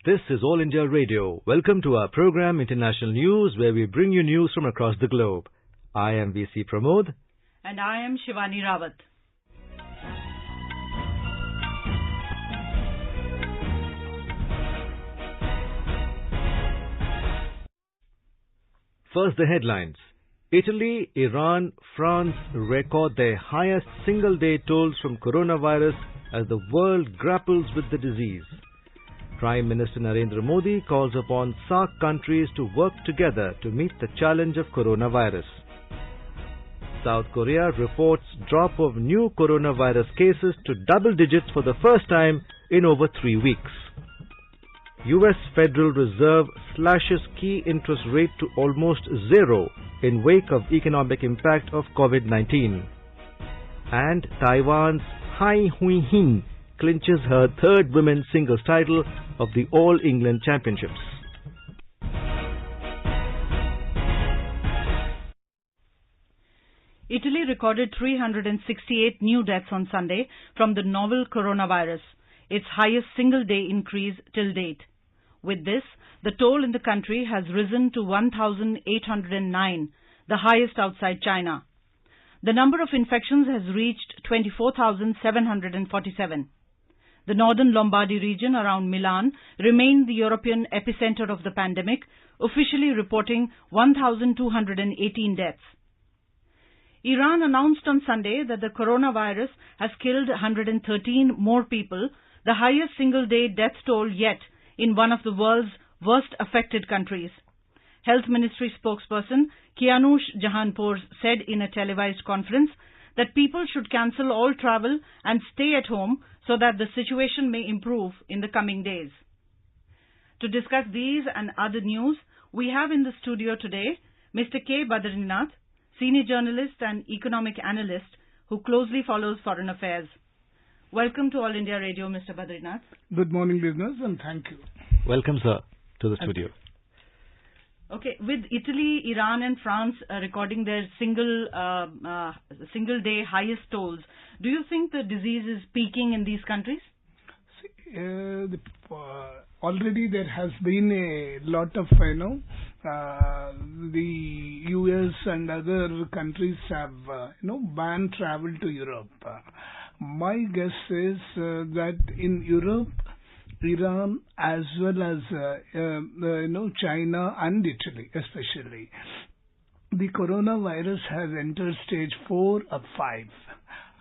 This is All India Radio. Welcome to our program International News, where we bring you news from across the globe. I am VC Pramod. And I am Shivani Rawat. First, the headlines. Italy, Iran, France record their highest single-day tolls from coronavirus as the world grapples with the disease. Prime Minister Narendra Modi calls upon SAARC countries to work together to meet the challenge of coronavirus. South Korea reports drop of new coronavirus cases to double digits for the first time in over 3 weeks. US Federal Reserve slashes key interest rate to almost zero in wake of economic impact of COVID-19. And Taiwan's Hai Hui-hin clinches her third women's singles title of the All England Championships. Italy recorded 368 new deaths on Sunday from the novel coronavirus, its highest single-day increase till date. With this, the toll in the country has risen to 1,809, the highest outside China. The number of infections has reached 24,747. The northern Lombardy region around Milan remained the European epicenter of the pandemic, officially reporting 1,218 deaths. Iran announced on Sunday that the coronavirus has killed 113 more people, the highest single-day death toll yet in one of the world's worst affected countries. Health Ministry spokesperson Kianush Jahanpour said in a televised conference that people should cancel all travel and stay at home so that the situation may improve in the coming days. To discuss these and other news, we have in the studio today Mr. K. Badrinath, senior journalist and economic analyst who closely follows foreign affairs. Welcome to All India Radio, Mr. Badrinath. Good morning, listeners, and thank you. Welcome, sir, to the studio. Okay, with Italy, Iran and France recording their single-day highest tolls, do you think the disease is peaking in these countries? Already there has been a lot of, the US and other countries have, banned travel to Europe. My guess is that in Europe, Iran as well as China and Italy especially, the coronavirus has entered stage 4 or 5,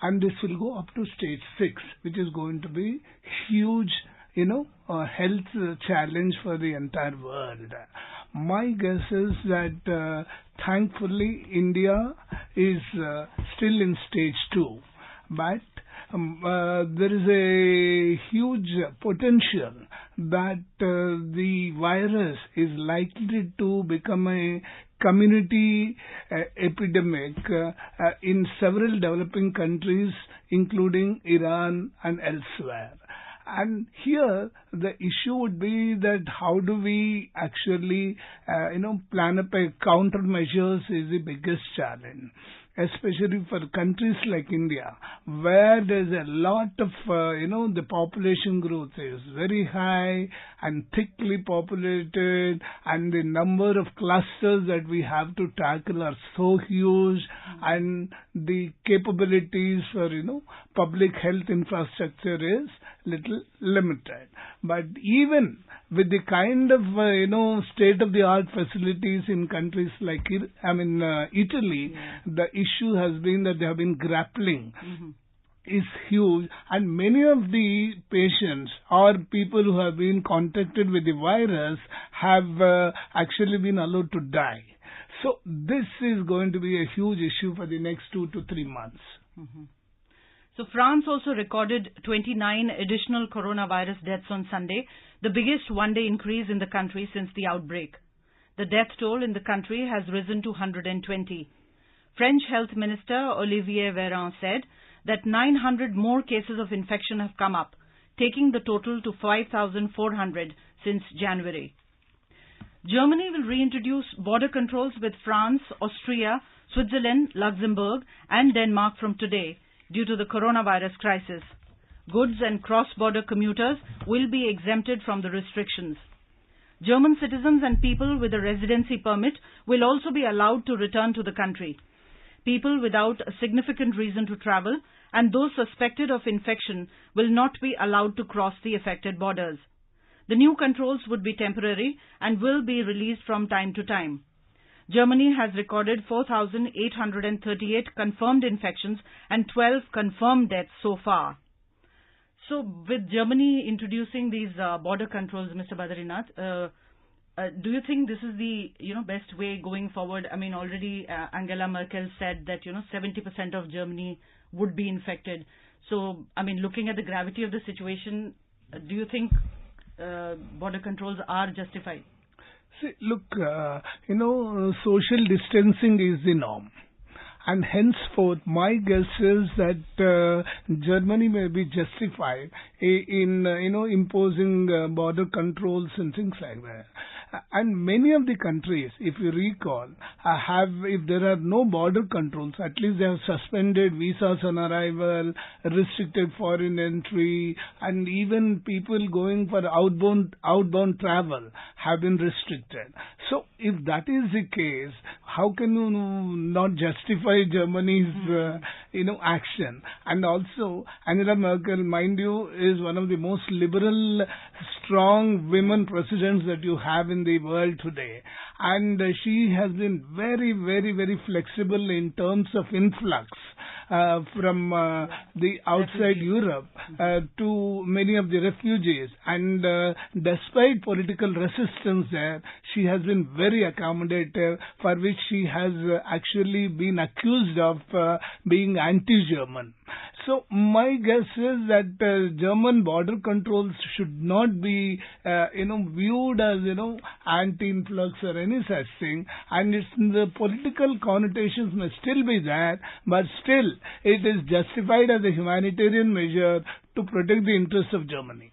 and this will go up to stage 6, which is going to be huge, a health challenge for the entire world. My guess is that thankfully India is still in stage 2, but there is a huge potential that the virus is likely to become a community epidemic in several developing countries, including Iran and elsewhere. And here the issue would be that how do we actually, plan up a countermeasures is the biggest challenge, especially for countries like India, where there's a lot of, the population growth is very high and thickly populated, and the number of clusters that we have to tackle are so huge, and the capabilities for, public health infrastructure is little limited. But even with the kind of, state-of-the-art facilities in countries like, Italy, the issue has been that they have been grappling is huge, and many of the patients or people who have been contacted with the virus have actually been allowed to die. So this is going to be a huge issue for the next 2 to 3 months. So France also recorded 29 additional coronavirus deaths on Sunday, the biggest one-day increase in the country since the outbreak. The death toll in the country has risen to 120. French Health Minister Olivier Véran said that 900 more cases of infection have come up, taking the total to 5,400 since January. Germany will reintroduce border controls with France, Austria, Switzerland, Luxembourg and Denmark from today due to the coronavirus crisis. goods and cross-border commuters will be exempted from the restrictions. German citizens and people with a residency permit will also be allowed to return to the country. People without a significant reason to travel and those suspected of infection will not be allowed to cross the affected borders. The new controls would be temporary and will be released from time to time. Germany has recorded 4,838 confirmed infections and 12 confirmed deaths so far. So, with Germany introducing these border controls, Mr. Badrinath, do you think this is the best way going forward? I mean, already Angela Merkel said that 70% of Germany would be infected. So, I mean, looking at the gravity of the situation, do you think border controls are justified? See, look, social distancing is the norm. And henceforth, my guess is that Germany may be justified in, imposing border controls and things like that. And many of the countries, if you recall, if there are no border controls, at least they have suspended visas on arrival, restricted foreign entry, and even people going for outbound travel have been restricted. So, if that is the case, how can you not justify Germany's, action? And also, Angela Merkel, mind you, is one of the most liberal, strong women presidents that you have in the world today. And she has been very, very, very flexible in terms of influx from the outside Europe to many of the refugees. And despite political resistance there, she has been very accommodative, for which she has actually been accused of being anti-German. So my guess is that German border controls should not be, viewed as, anti-influx or any such thing. And the political connotations may still be there, but still it is justified as a humanitarian measure to protect the interests of Germany.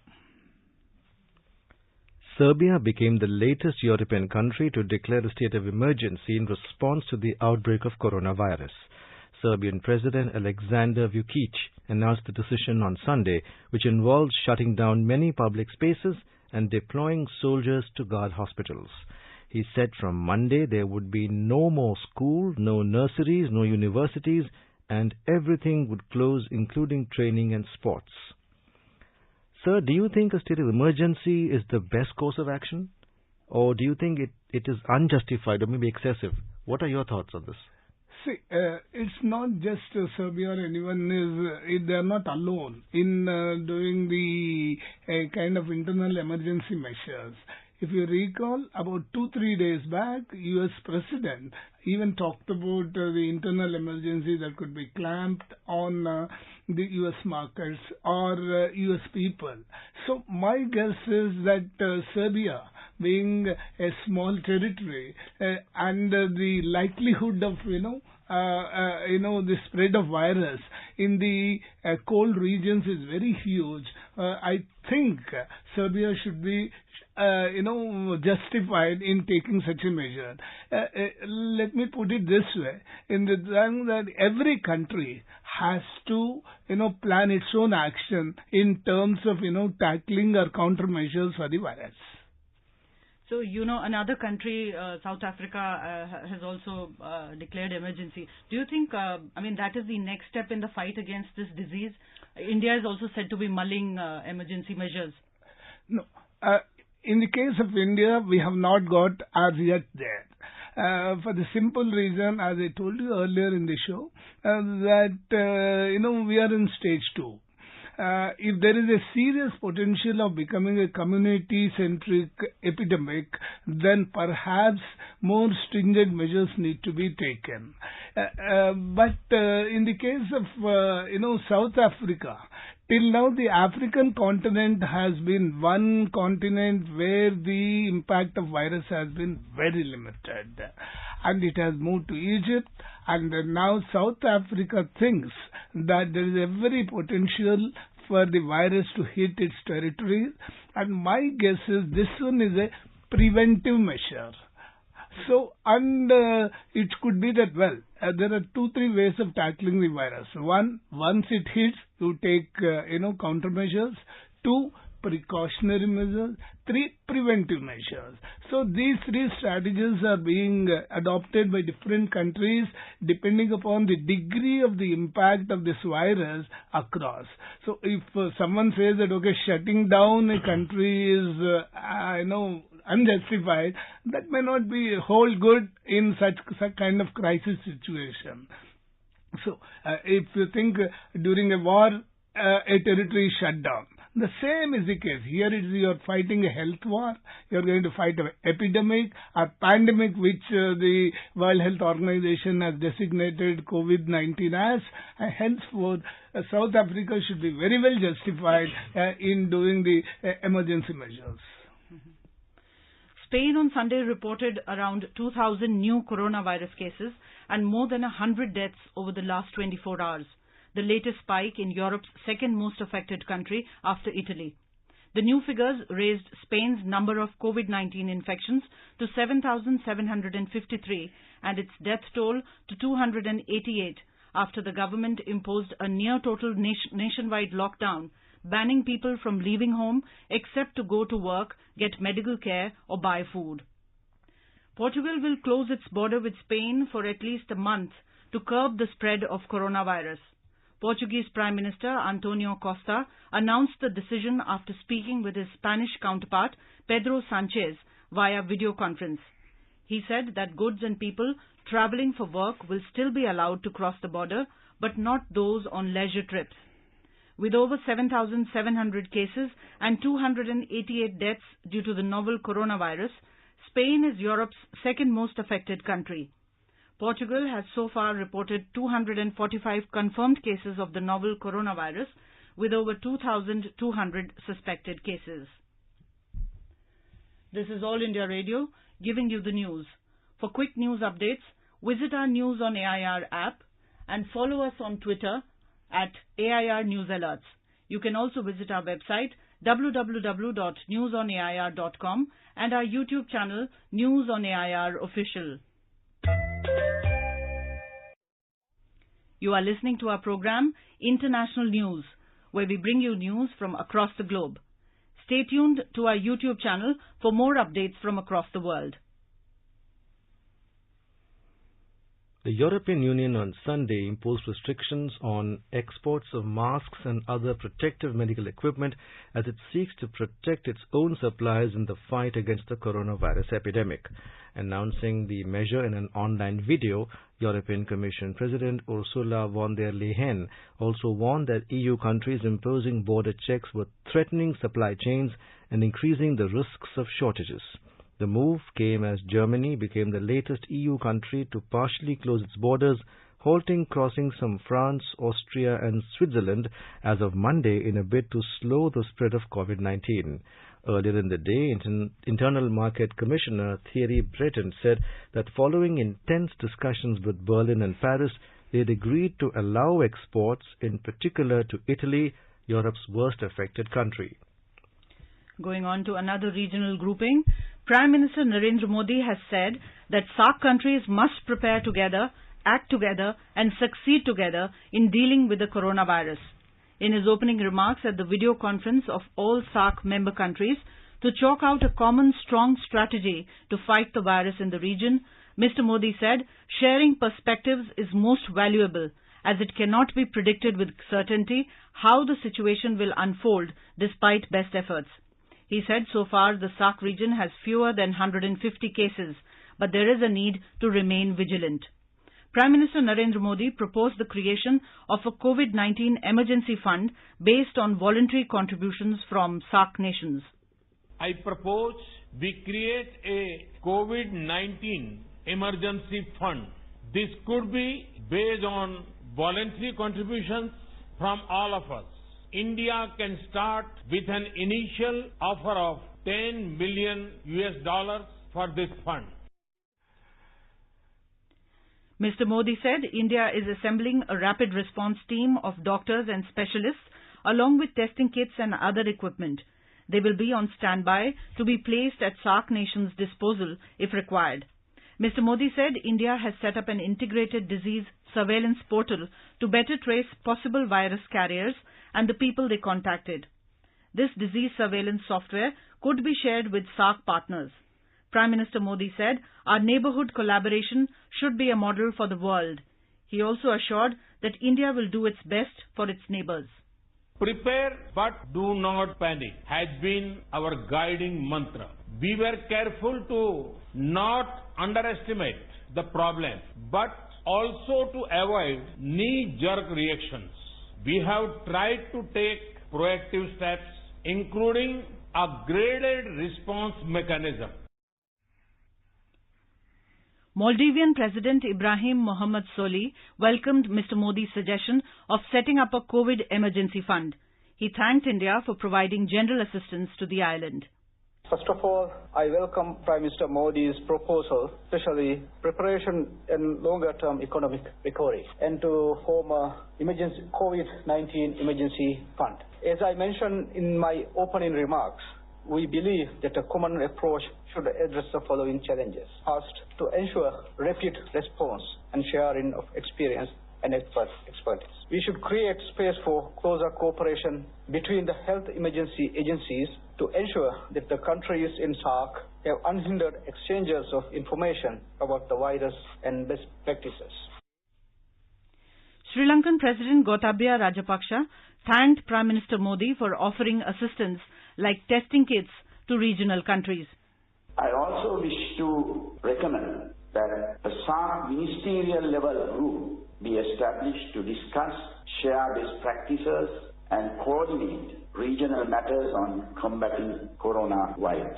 Serbia became the latest European country to declare a state of emergency in response to the outbreak of coronavirus. Serbian President Aleksandar Vučić announced the decision on Sunday, which involves shutting down many public spaces and deploying soldiers to guard hospitals. He said from Monday there would be no more school, no nurseries, no universities, and everything would close, including training and sports. Sir, do you think a state of emergency is the best course of action? Or do you think it is unjustified or maybe excessive? What are your thoughts on this? See, it's not just Serbia or anyone they are not alone in doing the kind of internal emergency measures. If you recall, about 2-3 days back, U.S. President even talked about the internal emergency that could be clamped on the U.S. markets or U.S. people. So my guess is that Serbia, being a small territory, and the likelihood of the spread of virus in the cold regions is very huge. I think Serbia should be justified in taking such a measure. Let me put it this way, in the sense that every country has to, plan its own action in terms of, tackling or countermeasures for the virus. So, another country, South Africa, has also declared emergency. Do you think, that is the next step in the fight against this disease? India is also said to be mulling emergency measures. No. In the case of India, we have not got as yet there. For the simple reason, as I told you earlier in the show, that, we are in stage 2. If there is a serious potential of becoming a community-centric epidemic, then perhaps more stringent measures need to be taken. But in the case of, South Africa, till now the African continent has been one continent where the impact of virus has been very limited. And it has moved to Egypt, and now South Africa thinks that there is every potential for the virus to hit its territory, and my guess is this one is a preventive measure. So, and it could be that, there are 2-3 ways of tackling the virus. One, once it hits, you take, countermeasures. 2, precautionary measures. 3, preventive measures. So these 3 strategies are being adopted by different countries depending upon the degree of the impact of this virus across. So if someone says that, okay, shutting down a country is, unjustified, that may not be hold good in such kind of crisis situation. So if you think during a war, a territory is shut down, the same is the case. Here it is you are fighting a health war, you are going to fight an epidemic, a pandemic which the World Health Organization has designated COVID-19 as. Henceforth, South Africa should be very well justified in doing the emergency measures. Spain on Sunday reported around 2,000 new coronavirus cases and more than 100 deaths over the last 24 hours. The latest spike in Europe's second most affected country after Italy. The new figures raised Spain's number of COVID-19 infections to 7,753 and its death toll to 288 after the government imposed a near-total nationwide lockdown, banning people from leaving home except to go to work, get medical care or buy food. Portugal will close its border with Spain for at least a month to curb the spread of coronavirus. Portuguese Prime Minister Antonio Costa announced the decision after speaking with his Spanish counterpart Pedro Sanchez via video conference. He said that goods and people travelling for work will still be allowed to cross the border, but not those on leisure trips. With over 7,700 cases and 288 deaths due to the novel coronavirus, Spain is Europe's second most affected country. Portugal has so far reported 245 confirmed cases of the novel coronavirus, with over 2,200 suspected cases. This is All India Radio, giving you the news. For quick news updates, visit our News on AIR app and follow us on Twitter at AIR News Alerts. You can also visit our website www.newsonair.com and our YouTube channel News on AIR Official. You are listening to our program International News, where we bring you news from across the globe. Stay tuned to our YouTube channel for more updates from across the world. The European Union on Sunday imposed restrictions on exports of masks and other protective medical equipment as it seeks to protect its own supplies in the fight against the coronavirus epidemic. Announcing the measure in an online video, European Commission President Ursula von der Leyen also warned that EU countries imposing border checks were threatening supply chains and increasing the risks of shortages. The move came as Germany became the latest EU country to partially close its borders, halting crossings from France, Austria and Switzerland as of Monday in a bid to slow the spread of COVID-19. Earlier in the day, Internal Market Commissioner Thierry Breton said that following intense discussions with Berlin and Paris, they had agreed to allow exports, in particular to Italy, Europe's worst affected country. Going on to another regional grouping, Prime Minister Narendra Modi has said that SAARC countries must prepare together, act together and succeed together in dealing with the coronavirus. In his opening remarks at the video conference of all SAARC member countries to chalk out a common strong strategy to fight the virus in the region, Mr. Modi said sharing perspectives is most valuable as it cannot be predicted with certainty how the situation will unfold despite best efforts. He said so far the SAARC region has fewer than 150 cases, but there is a need to remain vigilant. Prime Minister Narendra Modi proposed the creation of a COVID-19 emergency fund based on voluntary contributions from SAARC nations. I propose we create a COVID-19 emergency fund. This could be based on voluntary contributions from all of us. India can start with an initial offer of $10 million for this fund. Mr. Modi said India is assembling a rapid response team of doctors and specialists along with testing kits and other equipment. They will be on standby to be placed at SAARC nations' disposal if required. Mr. Modi said India has set up an integrated disease surveillance portal to better trace possible virus carriers and the people they contacted. This disease surveillance software could be shared with SAARC partners. Prime Minister Modi said our neighbourhood collaboration should be a model for the world. He also assured that India will do its best for its neighbours. Prepare but do not panic has been our guiding mantra. We were careful to not underestimate the problem, but also to avoid knee-jerk reactions. We have tried to take proactive steps, including a graded response mechanism. Maldivian President Ibrahim Mohammed Soli welcomed Mr. Modi's suggestion of setting up a COVID emergency fund. He thanked India for providing general assistance to the island. First of all, I welcome Prime Minister Modi's proposal, especially preparation and longer-term economic recovery, and to form a COVID-19 emergency fund. As I mentioned in my opening remarks, we believe that a common approach should address the following challenges. First, to ensure rapid response and sharing of experience and expertise. We should create space for closer cooperation between the health emergency agencies to ensure that the countries in SAARC have unhindered exchanges of information about the virus and best practices. Sri Lankan President Gotabaya Rajapaksa thanked Prime Minister Modi for offering assistance like testing kits to regional countries. I also wish to recommend that a SAARC ministerial level group be established to discuss, share best practices and coordinate regional matters on combating coronavirus.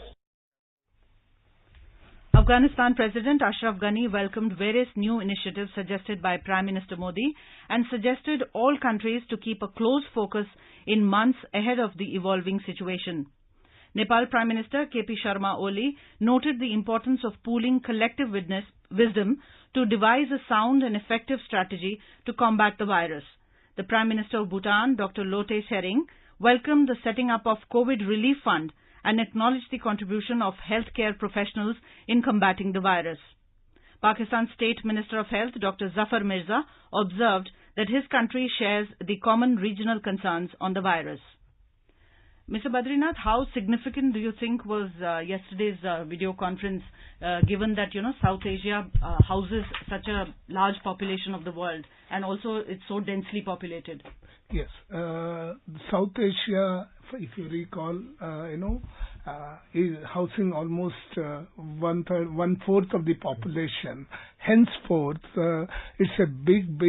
Afghanistan President Ashraf Ghani welcomed various new initiatives suggested by Prime Minister Modi and suggested all countries to keep a close focus in months ahead of the evolving situation. Nepal Prime Minister KP Sharma Oli noted the importance of pooling collective wisdom to devise a sound and effective strategy to combat the virus. The Prime Minister of Bhutan, Dr. Lote Sering, welcomed the setting up of COVID Relief Fund and acknowledged the contribution of healthcare professionals in combating the virus. Pakistan's State Minister of Health, Dr. Zafar Mirza, observed that his country shares the common regional concerns on the virus. Mr. Badrinath, how significant do you think was yesterday's video conference, given that, South Asia houses such a large population of the world and also it's so densely populated? Yes. South Asia, if you recall, is housing almost one-fourth of the population. Henceforth, it's a big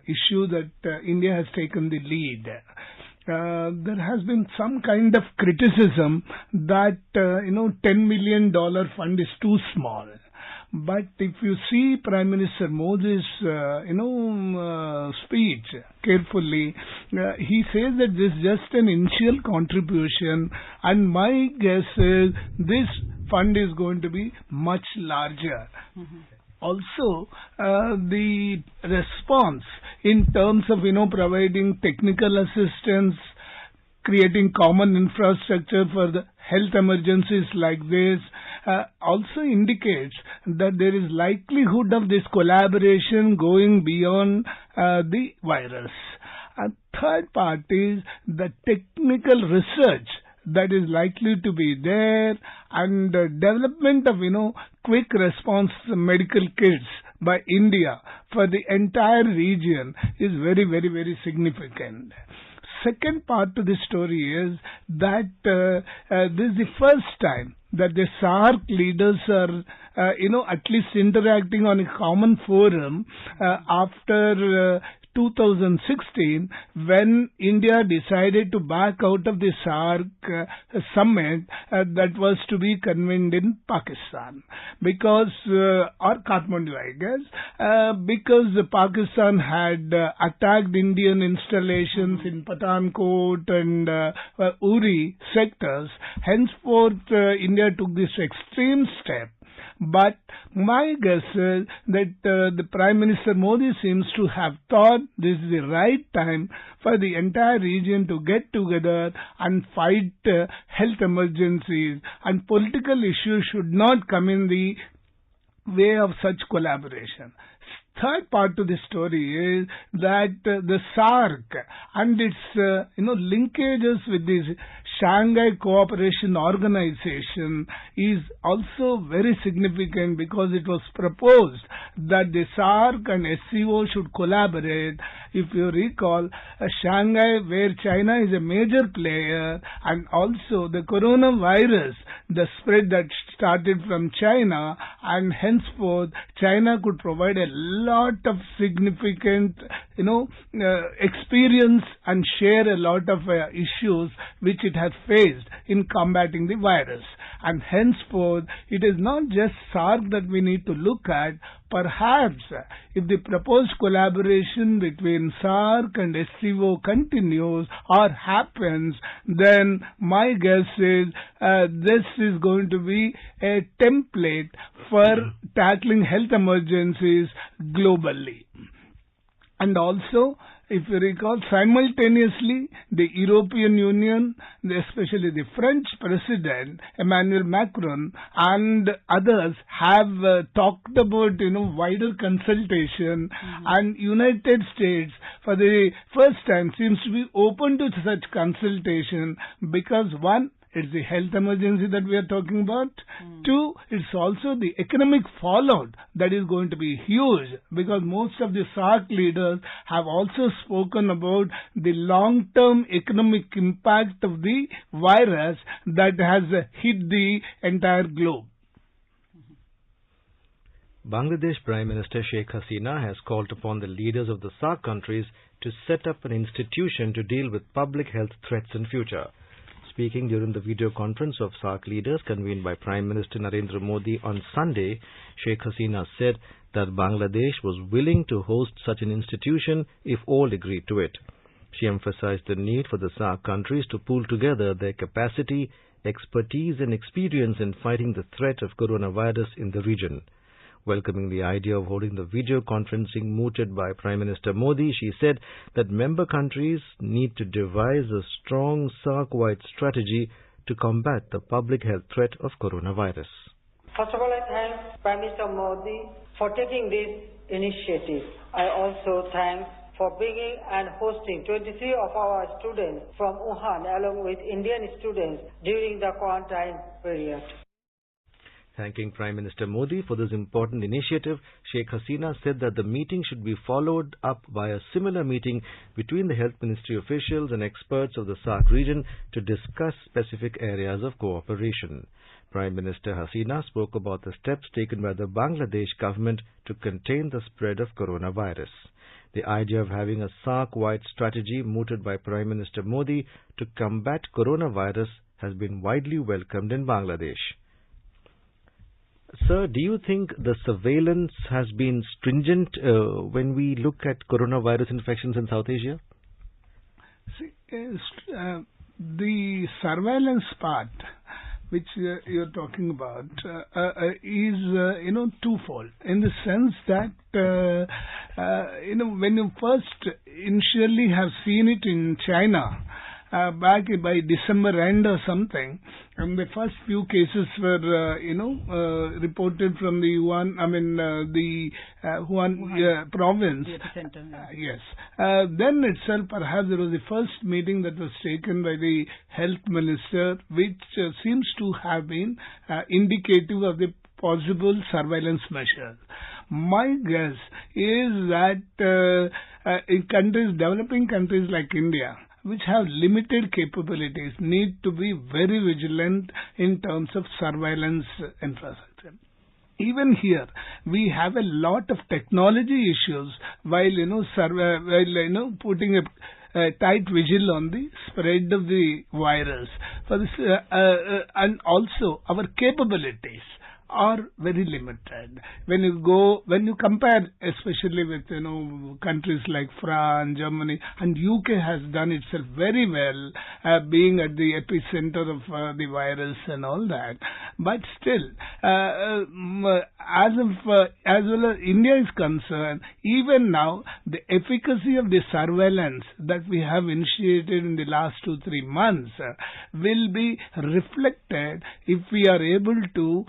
issue that India has taken the lead. There has been some kind of criticism that, $10 million fund is too small. But if you see Prime Minister Modi's, speech carefully, he says that this is just an initial contribution, and my guess is this fund is going to be much larger. Mm-hmm. Also, the response in terms of, providing technical assistance, creating common infrastructure for the health emergencies like this, also indicates that there is likelihood of this collaboration going beyond the virus. A third part is the technical research that is likely to be there, and development of, quick response medical kits by India for the entire region is very significant. Second part to the story is that this is the first time that the SAARC leaders are, at least interacting on a common forum after 2016, when India decided to back out of the SAARC summit that was to be convened in Pakistan, because or Kathmandu, I guess, because Pakistan had attacked Indian installations in Pathankot and Uri sectors. Henceforth, India took this extreme step. But my guess is that the Prime Minister Modi seems to have thought this is the right time for the entire region to get together and fight health emergencies, and political issues should not come in the way of such collaboration. Third part to the story is that the SAARC and its linkages with this Shanghai Cooperation Organization is also very significant, because it was proposed that the SAARC and SCO should collaborate. If you recall, Shanghai, where China is a major player, and also the coronavirus, the spread that started from China, and henceforth China could provide a lot of significant experience and share a lot of issues which it has faced in combating the virus. And henceforth, it is not just SAARC that we need to look at. Perhaps if the proposed collaboration between SAARC and SCO continues or happens, then my guess is this is going to be a template for tackling health emergencies globally. And also, if you recall, simultaneously, the European Union, especially the French President, Emmanuel Macron, and others have talked about, wider consultation, and United States, for the first time, seems to be open to such consultation, because one, it's the health emergency that we are talking about. Two, it's also the economic fallout that is going to be huge, because most of the SAARC leaders have also spoken about the long-term economic impact of the virus that has hit the entire globe. Bangladesh Prime Minister Sheikh Hasina has called upon the leaders of the SAARC countries to set up an institution to deal with public health threats in future. Speaking during the video conference of SAARC leaders convened by Prime Minister Narendra Modi on Sunday, Sheikh Hasina said that Bangladesh was willing to host such an institution if all agreed to it. She emphasized the need for the SAARC countries to pool together their capacity, expertise and experience in fighting the threat of coronavirus in the region. Welcoming the idea of holding the video conferencing mooted by Prime Minister Modi, she said that member countries need to devise a strong SAARC-wide strategy to combat the public health threat of coronavirus. First of all, I thank Prime Minister Modi for taking this initiative. I also thank for bringing and hosting 23 of our students from Wuhan along with Indian students during the quarantine period. Thanking Prime Minister Modi for this important initiative, Sheikh Hasina said that the meeting should be followed up by a similar meeting between the Health Ministry officials and experts of the SAARC region to discuss specific areas of cooperation. Prime Minister Hasina spoke about the steps taken by the Bangladesh government to contain the spread of coronavirus. The idea of having a SAARC-wide strategy mooted by Prime Minister Modi to combat coronavirus has been widely welcomed in Bangladesh. Sir, do you think the surveillance has been stringent when we look at coronavirus infections in South Asia? See, the surveillance part, which you're talking about, is, twofold. In the sense that, when you first initially have seen it in China, back by December end or something, and the first few cases were, reported from the Wuhan province. The epicenter, yes. Then itself, perhaps there was the first meeting that was taken by the health minister, which seems to have been indicative of the possible surveillance measures. My guess is that in countries, developing countries like India, which have limited capabilities, need to be very vigilant in terms of surveillance infrastructure. Even here, we have a lot of technology issues while, putting a tight vigil on the spread of the virus. For this, and also our capabilities are very limited. When you compare, especially with, countries like France, Germany, and UK has done itself very well, being at the epicenter of the virus and all that. But still, as well as India is concerned, even now, the efficacy of the surveillance that we have initiated in the last 2-3 months will be reflected if we are able to,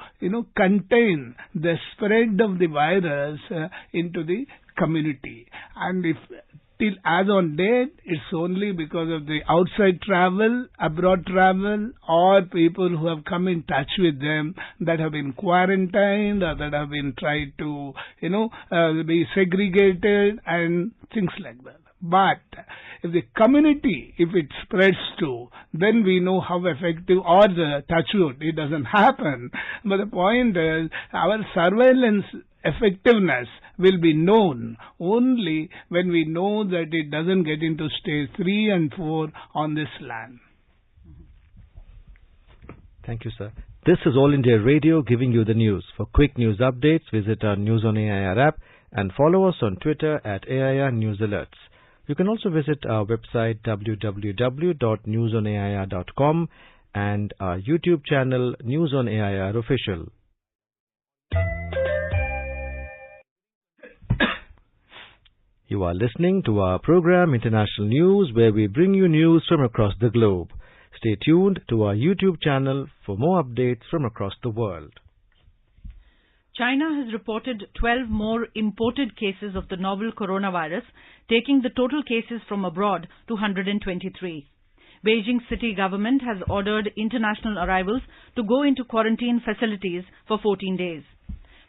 contain the spread of the virus into the community. And if till as on date, it's only because of the outside travel, abroad travel, or people who have come in touch with them that have been quarantined or that have been tried to, be segregated and things like that. But if the community, if it spreads to, then we know how effective, or the touch wood, it doesn't happen. But the point is, our surveillance effectiveness will be known only when we know that it doesn't get into stage 3 and 4 on this land. Thank you, sir. This is All India Radio giving you the news. For quick news updates, visit our News on AIR app and follow us on Twitter at AIR News Alerts. You can also visit our website www.newsonair.com and our YouTube channel News on AIR Official. You are listening to our program International News, where we bring you news from across the globe. Stay tuned to our YouTube channel for more updates from across the world. China has reported 12 more imported cases of the novel coronavirus, taking the total cases from abroad to 123. Beijing city government has ordered international arrivals to go into quarantine facilities for 14 days.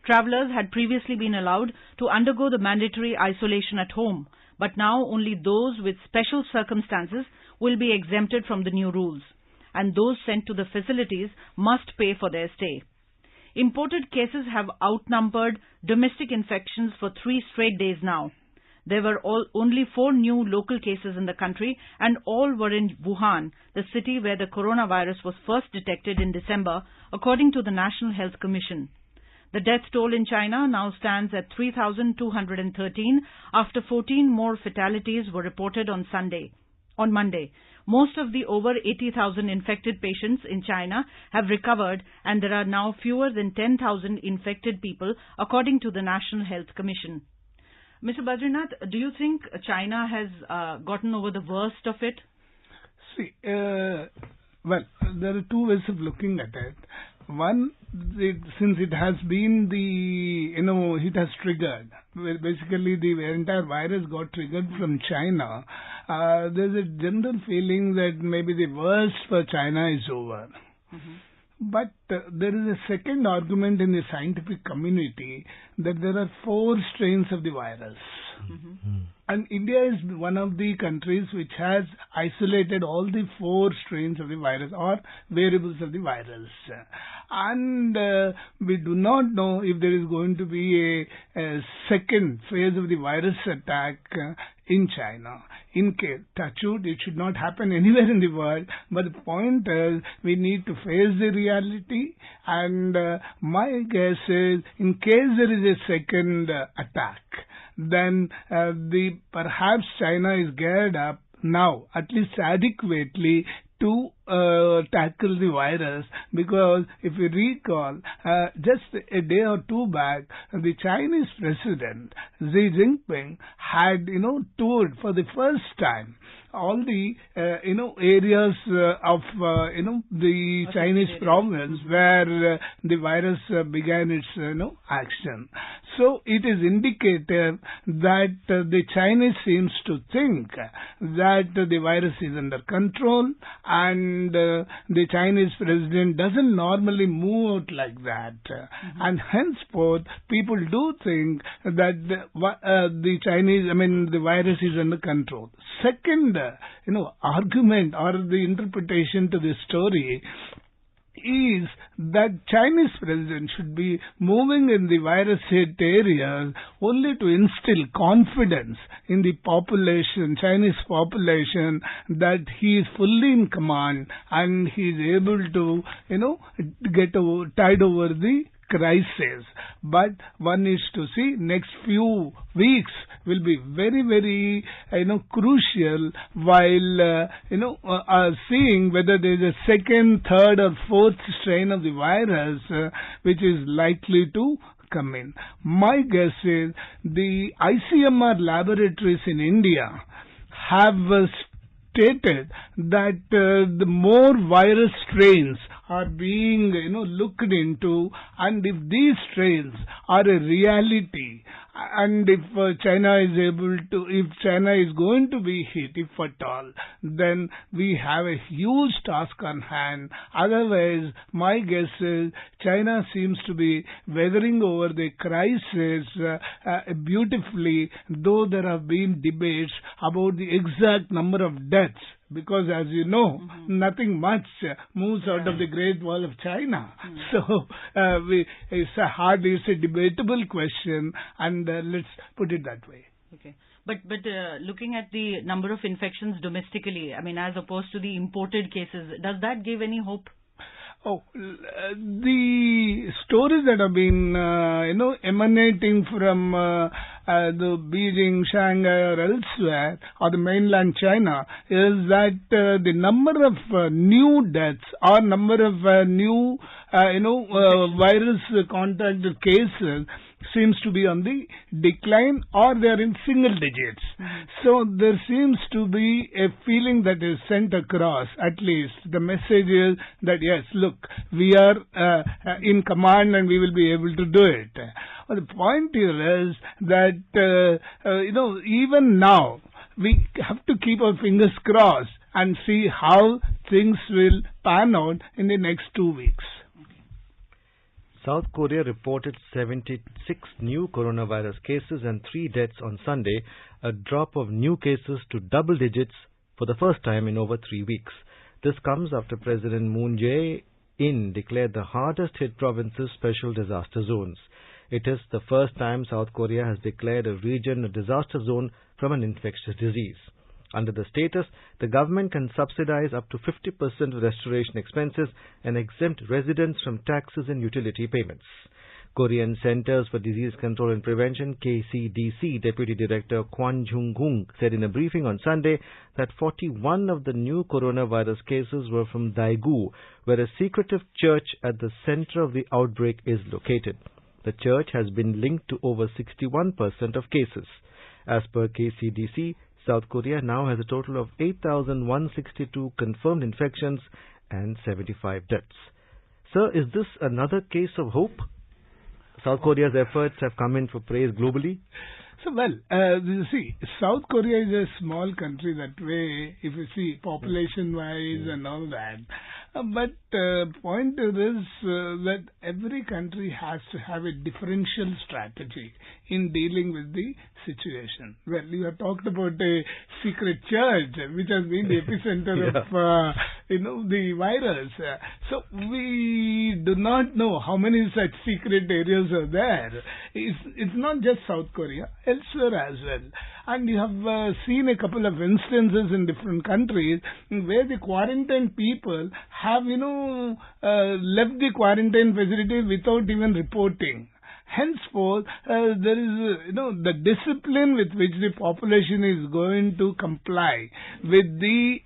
Travelers had previously been allowed to undergo the mandatory isolation at home, but now only those with special circumstances will be exempted from the new rules, and those sent to the facilities must pay for their stay. Imported cases have outnumbered domestic infections for 3 straight days now. There were only 4 new local cases in the country, and all were in Wuhan, the city where the coronavirus was first detected in December, according to the National Health Commission. The death toll in China now stands at 3,213 after 14 more fatalities were reported on Monday. Most of the over 80,000 infected patients in China have recovered, and there are now fewer than 10,000 infected people, according to the National Health Commission. Mr. Badrinath, do you think China has gotten over the worst of it? See, well, there are 2 ways of looking at it. One, since it has been it has triggered. Basically, the entire virus got triggered from China. There's a general feeling that maybe the worst for China is over. Mm-hmm. But there is a second argument in the scientific community that there are 4 strains of the virus. Mm-hmm. And India is one of the countries which has isolated all the 4 strains of the virus or variables of the virus. And we do not know if there is going to be a second phase of the virus attack in China. In case, touch wood, it should not happen anywhere in the world, but the point is we need to face the reality, and my guess is in case there is a second attack, then perhaps China is geared up now, at least adequately, to tackle the virus, because if you recall, just a day or 2 back, the Chinese president Xi Jinping had toured for the first time all the areas of the Chinese province where the virus began its action. So it is indicative that the Chinese seems to think that the virus is under control, and the Chinese president doesn't normally move out like that. Mm-hmm. And henceforth, people do think that the virus is under control. Second, argument or the interpretation to this story is that Chinese president should be moving in the virus hit areas only to instill confidence in the population, Chinese population, that he is fully in command and he is able to, tide over the crisis. But one needs to see next few weeks will be very, very, crucial while, seeing whether there is a second, third or fourth strain of the virus which is likely to come in. My guess is the ICMR laboratories in India have stated that the more virus strains are being, looked into, and if these trails are a reality, and if China is going to be hit, if at all, then we have a huge task on hand. Otherwise, my guess is China seems to be weathering over the crisis beautifully, though there have been debates about the exact number of deaths. Because as you know, nothing much moves out of the Great Wall of China. So it's a debatable question, and let's put it that way. Okay. But looking at the number of infections domestically, I mean, as opposed to the imported cases, does that give any hope? Oh, the stories that have been, emanating from the Beijing, Shanghai or elsewhere, or the mainland China, is that the number of new deaths or number of new, virus contacted cases seems to be on the decline, or they are in single digits. So there seems to be a feeling that is sent across, at least the message is that yes, look, we are in command and we will be able to do it. But the point here is that, even now, we have to keep our fingers crossed and see how things will pan out in the next 2 weeks. South Korea reported 76 new coronavirus cases and 3 deaths on Sunday, a drop of new cases to double digits for the first time in over 3 weeks. This comes after President Moon Jae-in declared the hardest hit provinces special disaster zones. It is the first time South Korea has declared a region a disaster zone from an infectious disease. Under the status, the government can subsidize up to 50% of restoration expenses and exempt residents from taxes and utility payments. Korean Centers for Disease Control and Prevention (KCDC) Deputy Director Kwon Jung-hoong said in a briefing on Sunday that 41 of the new coronavirus cases were from Daegu, where a secretive church at the center of the outbreak is located. The church has been linked to over 61% of cases. As per KCDC, South Korea now has a total of 8,162 confirmed infections and 75 deaths. Sir, is this another case of hope? South Korea's efforts have come in for praise globally. So, you see, South Korea is a small country that way, if you see, population-wise and all that. But point is that every country has to have a differential strategy in dealing with the situation. Well, you have talked about a secret church, which has been the epicenter of, the virus. So we do not know how many such secret areas are there. It's not just South Korea, elsewhere as well. And you have seen a couple of instances in different countries where the quarantined people have, left the quarantine facility without even reporting. Henceforth, there is, the discipline with which the population is going to comply with the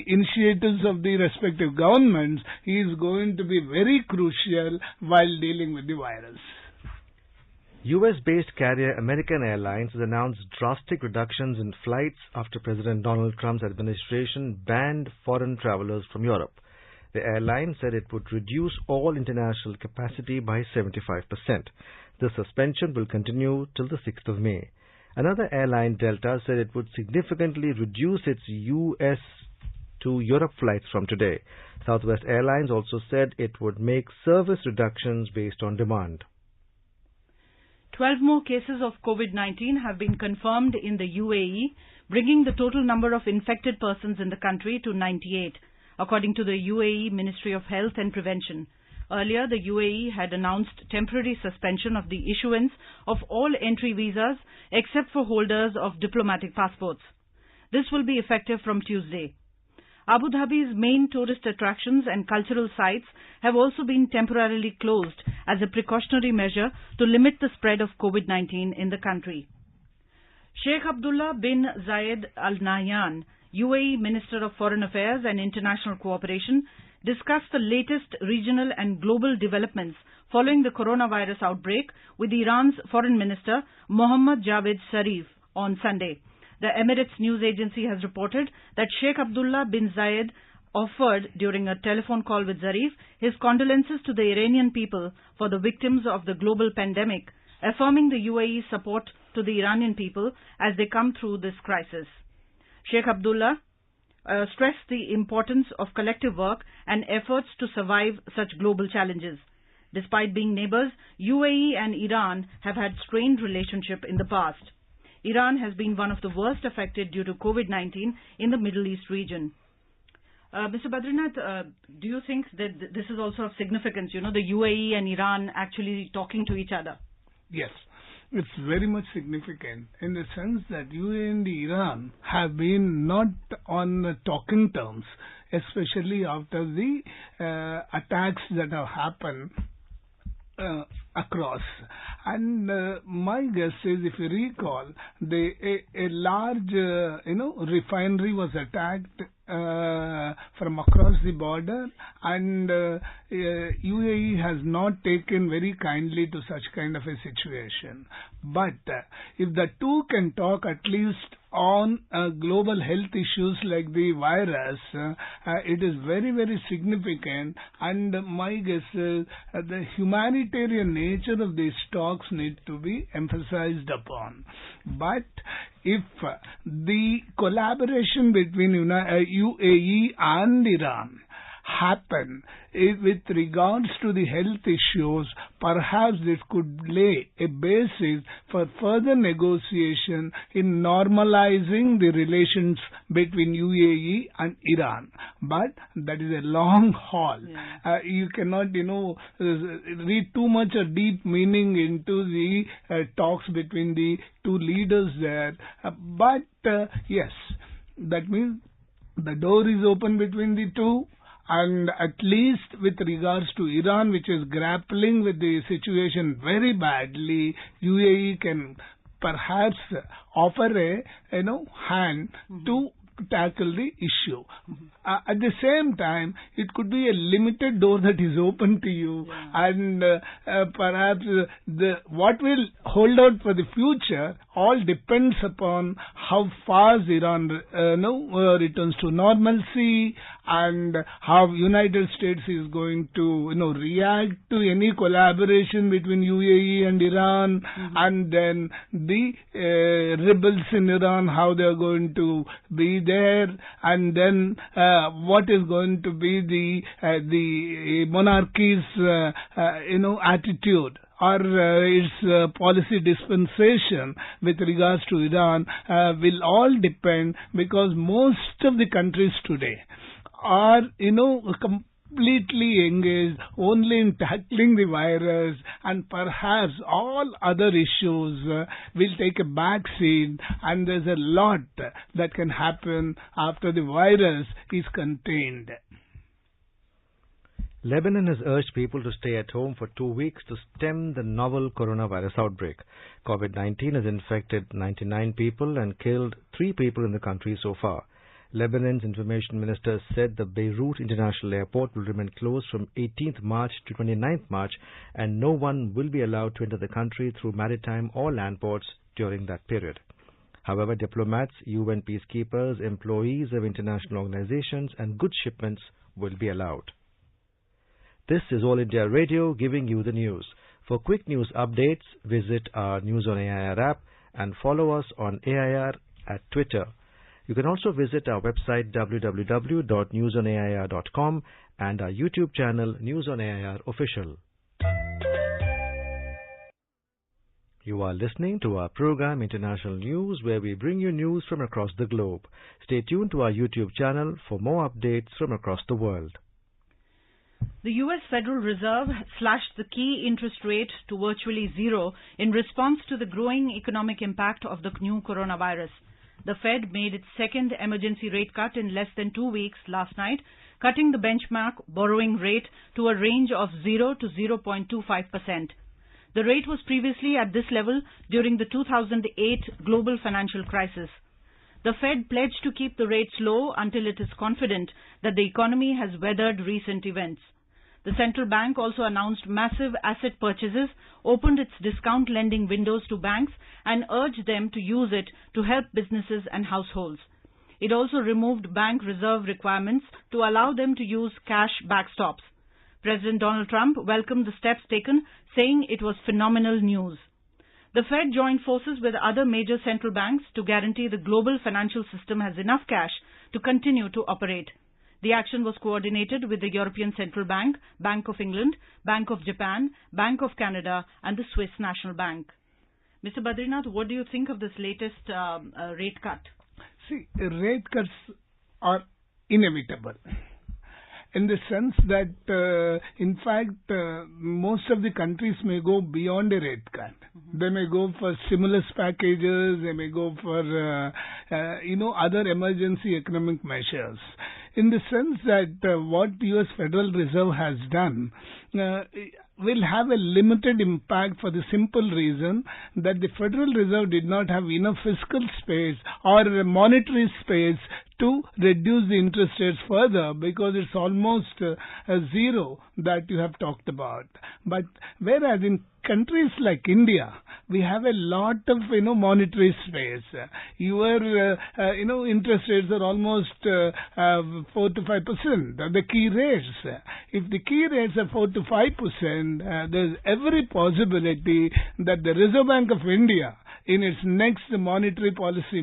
initiatives of the respective governments is going to be very crucial while dealing with the virus. US-based carrier American Airlines has announced drastic reductions in flights after President Donald Trump's administration banned foreign travelers from Europe. The airline said it would reduce all international capacity by 75%. The suspension will continue till the 6th of May. Another airline, Delta, said it would significantly reduce its US to Europe flights from today. Southwest Airlines also said it would make service reductions based on demand. 12 more cases of COVID-19 have been confirmed in the UAE, bringing the total number of infected persons in the country to 98, according to the UAE Ministry of Health and Prevention. Earlier, the UAE had announced temporary suspension of the issuance of all entry visas except for holders of diplomatic passports. This will be effective from Tuesday. Abu Dhabi's main tourist attractions and cultural sites have also been temporarily closed as a precautionary measure to limit the spread of COVID-19 in the country. Sheikh Abdullah bin Zayed Al Nahyan, UAE Minister of Foreign Affairs and International Cooperation, discussed the latest regional and global developments following the coronavirus outbreak with Iran's Foreign Minister Mohammad Javad Zarif on Sunday. The Emirates news agency has reported that Sheikh Abdullah bin Zayed offered during a telephone call with Zarif his condolences to the Iranian people for the victims of the global pandemic, affirming the UAE's support to the Iranian people as they come through this crisis. Sheikh Abdullah stressed the importance of collective work and efforts to survive such global challenges. Despite being neighbors, UAE and Iran have had strained relationship in the past. Iran has been one of the worst affected due to COVID-19 in the Middle East region. Mr. Badrinath, do you think that this is also of significance, the UAE and Iran actually talking to each other? Yes, it's very much significant in the sense that UAE and Iran have been not on talking terms, especially after the attacks that have happened across. And my guess is, if you recall, a large refinery was attacked from across the border, and UAE has not taken very kindly to such kind of a situation. But if the two can talk at least on global health issues like the virus, it is very, very significant, and my guess is the humanitarian nature of these talks need to be emphasized upon. But if the collaboration between UAE and Iran happen with regards to the health issues, perhaps this could lay a basis for further negotiation in normalizing the relations between UAE and Iran. But that is a long haul. Yeah. You cannot, read too much a deep meaning into the talks between the two leaders there. But yes, that means the door is open between the two. And at least with regards to Iran, which is grappling with the situation very badly, UAE can perhaps offer a hand to tackle the issue. At the same time, it could be a limited door that is open to you, and perhaps what will hold out for the future all depends upon how fast Iran returns to normalcy, and how United States is going to react to any collaboration between UAE and Iran, and then the rebels in Iran, how they are going to be there, and then what is going to be the monarchy's attitude or its policy dispensation with regards to Iran will all depend, because most of the countries today are completely engaged only in tackling the virus, and perhaps all other issues will take a back seat, and there's a lot that can happen after the virus is contained. Lebanon has urged people to stay at home for 2 weeks to stem the novel coronavirus outbreak. COVID-19 has infected 99 people and killed 3 people in the country so far. Lebanon's information minister said the Beirut International Airport will remain closed from 18th March to 29th March, and no one will be allowed to enter the country through maritime or land ports during that period. However, diplomats, UN peacekeepers, employees of international organizations and goods shipments will be allowed. This is All India Radio giving you the news. For quick news updates, visit our News on AIR app and follow us on AIR at Twitter. You can also visit our website www.newsonair.com and our YouTube channel News on AIR Official. You are listening to our program International News, where we bring you news from across the globe. Stay tuned to our YouTube channel for more updates from across the world. The U.S. Federal Reserve slashed the key interest rate to virtually zero in response to the growing economic impact of the new coronavirus. The Fed made its second emergency rate cut in less than 2 weeks last night, cutting the benchmark borrowing rate to a range of 0 to 0.25%. The rate was previously at this level during the 2008 global financial crisis. The Fed pledged to keep the rates low until it is confident that the economy has weathered recent events. The central bank also announced massive asset purchases, opened its discount lending windows to banks, and urged them to use it to help businesses and households. It also removed bank reserve requirements to allow them to use cash backstops. President Donald Trump welcomed the steps taken, saying it was phenomenal news. The Fed joined forces with other major central banks to guarantee the global financial system has enough cash to continue to operate. The action was coordinated with the European Central Bank, Bank of England, Bank of Japan, Bank of Canada and the Swiss National Bank. Mr. Badrinath, what do you think of this latest rate cut? See, rate cuts are inevitable, in the sense that, in fact, most of the countries may go beyond a rate cut. They may go for stimulus packages, they may go for, other emergency economic measures. In the sense that what US Federal Reserve has done will have a limited impact for the simple reason that the Federal Reserve did not have enough fiscal space or monetary space to reduce the interest rates further, because it's almost a zero that you have talked about. But whereas in countries like India, we have a lot of monetary space. Your interest rates are almost 4 to 5%. The key rates. If the key rates are 4 to 5%, there's every possibility that the Reserve Bank of India, in its next monetary policy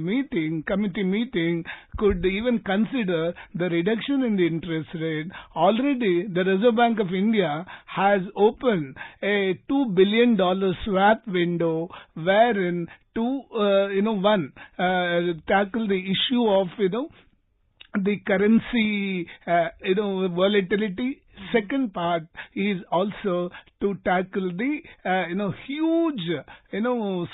committee meeting, could even consider the reduction in the interest rate. Already, the Reserve Bank of India has opened a $2 billion swap window wherein tackle the issue of, the currency, volatility. Second part is also to tackle the, huge,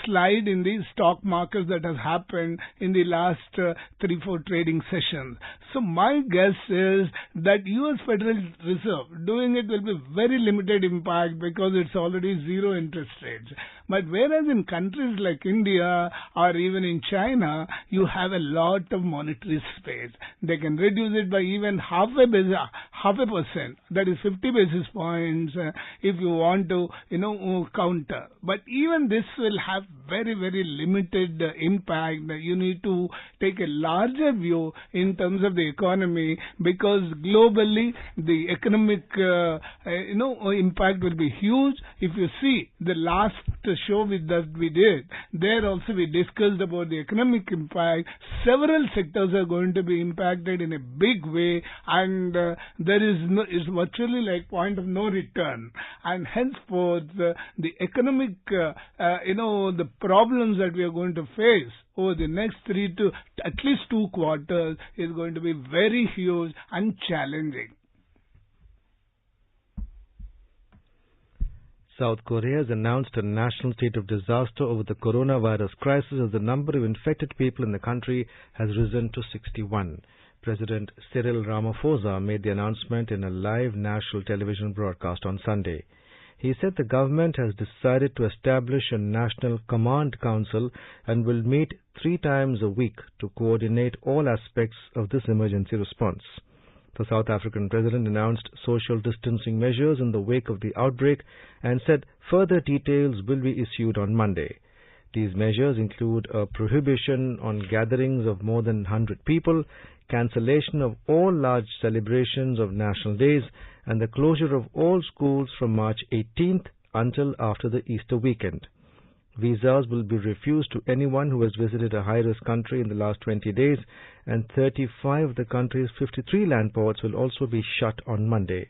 slide in the stock markets that has happened in the last 3-4 trading sessions. So my guess is that US Federal Reserve doing it will be very limited impact because it's already zero interest rates. But whereas in countries like India or even in China, you have a lot of monetary space. They can reduce it by even half a percent. That is 50 basis points if you want to, counter. But even this will have very, very limited impact. You need to take a larger view in terms of the economy, because globally the economic, impact will be huge. If you see the last show that we did, there also we discussed about the economic impact. Several sectors are going to be impacted in a big way, and it's virtually like point of no return. And henceforth, the economic, the problems that we are going to face over the next 3 to at least 2 quarters is going to be very huge and challenging. South Korea has announced a national state of disaster over the coronavirus crisis as the number of infected people in the country has risen to 61. President Cyril Ramaphosa made the announcement in a live national television broadcast on Sunday. He said the government has decided to establish a national command council and will meet 3 times a week to coordinate all aspects of this emergency response. The South African president announced social distancing measures in the wake of the outbreak and said further details will be issued on Monday. These measures include a prohibition on gatherings of more than 100 people, cancellation of all large celebrations of national days, and the closure of all schools from March 18th until after the Easter weekend. Visas will be refused to anyone who has visited a high-risk country in the last 20 days, and 35 of the country's 53 land ports will also be shut on Monday.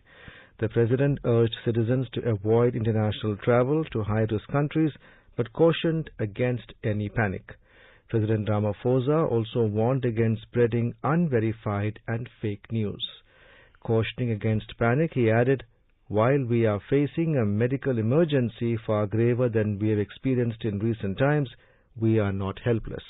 The president urged citizens to avoid international travel to high-risk countries, but cautioned against any panic. President Ramaphosa also warned against spreading unverified and fake news. Cautioning against panic, he added, "While we are facing a medical emergency far graver than we have experienced in recent times, we are not helpless.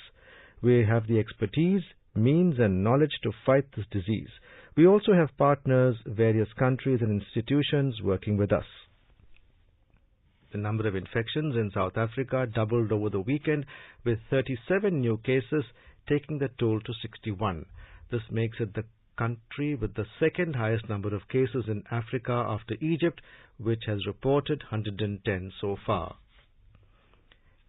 We have the expertise, means and knowledge to fight this disease. We also have partners, various countries and institutions working with us." The number of infections in South Africa doubled over the weekend, with 37 new cases, taking the toll to 61. This makes it the country with the second highest number of cases in Africa after Egypt, which has reported 110 so far.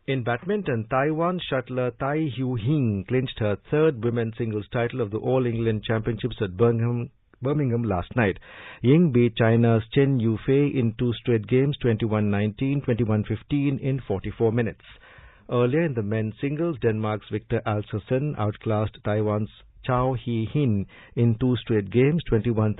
In badminton, Taiwan shuttler Tai Tzu Ying clinched her third women's singles title of the All England Championships at Birmingham last night. Ying beat China's Chen Yufei in two straight games, 21-19, 21-15 in 44 minutes. Earlier in the men's singles, Denmark's Victor Alsersen outclassed Taiwan's Chao Hee-hin in two straight games, 21-13.